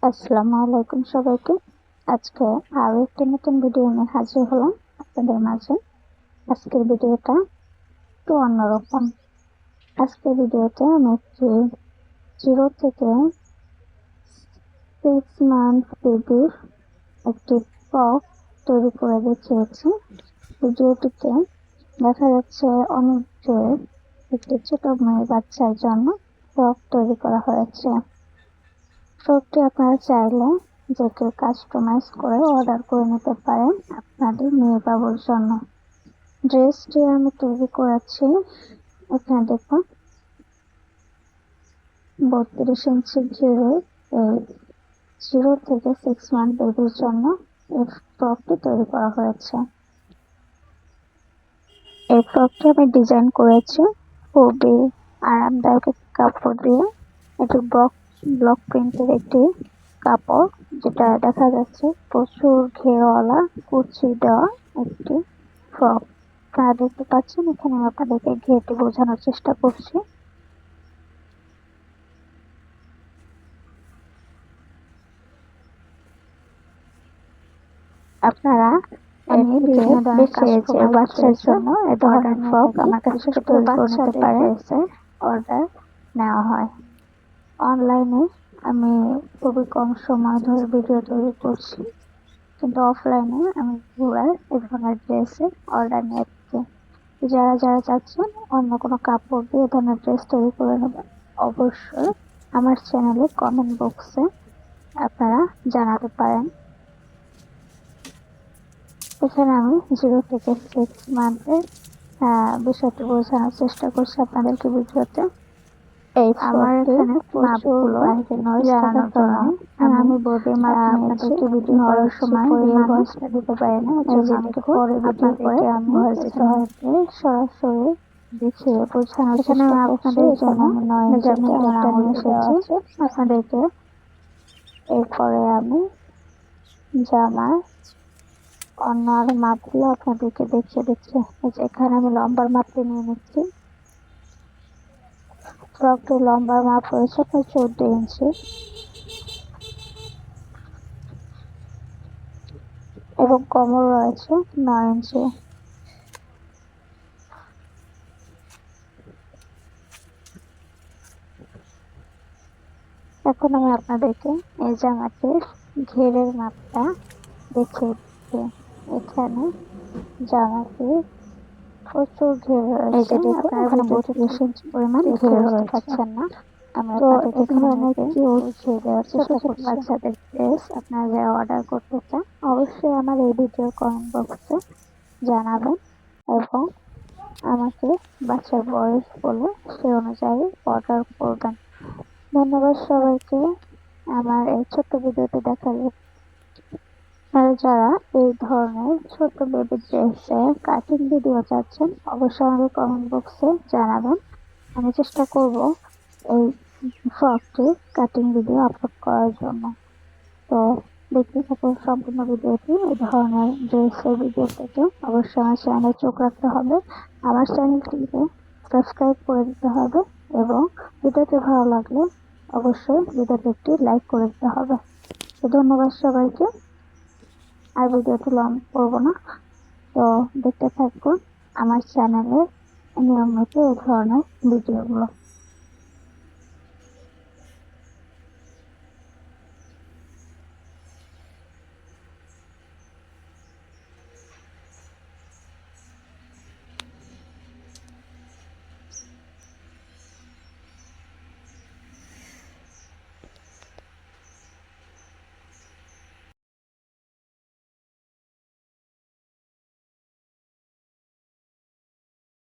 আসসালামু আলাইকুম সবাইকে। আজকে আরো একটি নতুন ভিডিও নিয়ে হাজির হলাম আপনাদের মাঝে। আজকের ভিডিওটা একটু অন্যরকম। আজকের ভিডিওতে আমি একটি 0 থেকে 6 মান্থ বেবির একটি ফ্রক তৈরি করে দেখিয়েছি। ভিডিওটিতে দেখা যাচ্ছে অনেক জোরে একটি ছোট মেয়ে বাচ্চার জন্য ফ্রক তৈরি করা হয়েছে। ফ্রকটি আপনারা চাইলে যে কেউ কাস্টমাইজ করে অর্ডার করে নিতে পারেন আপনাদের মেয়ে বাবুর জন্য। ড্রেসটি আমি তৈরি করেছি, এখানে দেখুন 32 ইঞ্চি ঘিরে এই 0 থেকে 6 মান্থ বেবির জন্য এই ফ্রকটি তৈরি করা হয়েছে। এই ফ্রকটি আমি ডিজাইন করেছি খুবই আরামদায়ক কাপড় দিয়ে। এটি ব্লক প্রিন্টের একটি কাপড়, যেটা দেখা যাচ্ছে প্রচুর ঘেরওয়ালা কুচি দেওয়া একটি ফ্রক। আপনারা দেখতে পাচ্ছেন, এখানে আমি আপনাদেরকে ঘেরটি বোঝানোর চেষ্টা করছি। আপনারা আমি বিভিন্ন ধরনের বাচ্চার জন্য এ ধরনের ফ্রক আমার কাছে তৈরি করে নিতে পারেন। অর্ডার নেওয়া হয় অনলাইনে। আমি খুবই কম সময় ধরে ভিডিও তৈরি করছি, কিন্তু অফলাইনে আমি পুরাই এ ধরনের ড্রেসের অর্ডার নিয়ে থাকি। যারা যারা চাচ্ছেন অন্য কোনো কাপড় দিয়ে এ ধরনের ড্রেস তৈরি করে নেবেন, অবশ্যই আমার চ্যানেলে কমেন্ট বক্সে আপনারা জানাতে পারেন। এখানে আমি 0 থেকে 6 মান্থের বিষয়টি বোঝানোর চেষ্টা করছি আপনাদেরকে ভিডিওতে। এই আমার এখানে প্রচুর বাইরে নয়েজ থাকার কারণে আমি বোর্ডের মাধ্যমে আপনাদেরকে ভিডিও করার সময় রিয়েল ভয়েসটা দিতে পারি না। এজন্য আমাকে পরে ভিডিও করে আমি ভয়েস দিতে হয়। সরাসরি দেখিয়ে বোঝানোর চেষ্টা করছি। আপনাদের জন্য আমি 9 ইঞ্চি একটা নিয়ে এসেছি আপনাদেরকে। এরপরে আমি জামার অন্য আরো মাপগুলো আপনাদেরকে দেখিয়ে দিচ্ছি। এখানে আমি লম্বার মাপটি নিয়ে নিচ্ছি। ফ্রকটির লম্বার মাপ রয়েছে প্রায় 14 ইঞ্চি এবং কোমর রয়েছে 9 ইঞ্চি। এখন আমি আপনাদেরকে এই জামাটির ঘেরের মাপটা দেখিয়ে দিচ্ছি। এখানে জামাটির প্রচুর ঘের রয়েছে, আপনারা এখানে 32 ইঞ্চি পরিমাণ ঘের রয়েছে পাচ্ছেন না। আমি আপনাদেরকে এখানে বুঝিয়ে দেওয়ার চেষ্টা করছি। বাচ্চাদের ড্রেস আপনারা যারা অর্ডার করতে চান অবশ্যই আমার এই ভিডিওর কমেন্ট বক্সে জানাবেন এবং আমাকে বাচ্চার বয়স বলে সে অনুযায়ী অর্ডার করবেন। ধন্যবাদ সবাইকে আমার এই ছোট্ট ভিডিওটি দেখার জন্য। আর যারা এই ধরনের ছোট বেবি ড্রেসের কাটিং ভিডিও চাচ্ছেন অবশ্যই আমাকে কমেন্ট বক্সে জানাবেন। আমি চেষ্টা করব এই ফ্রকটির কাটিং ভিডিও আপলোড করার জন্য। তো দেখতে থাকুন সম্পূর্ণ ভিডিওটি। এই ধরনের ড্রেসের ভিডিও পেতে অবশ্যই আমার চ্যানেলে চোখ রাখতে হবে, আমার চ্যানেলটিকে সাবস্ক্রাইব করে দিতে হবে এবং ভিডিওটি ভালো লাগলে অবশ্যই ভিডিওতে একটি লাইক করে দিতে হবে। তো ধন্যবাদ সবাইকে। আর ভিডিওটি লং করবো না, তো দেখতে থাকুন আমার চ্যানেলে নিয়মিত এই ধরনের ভিডিওগুলো।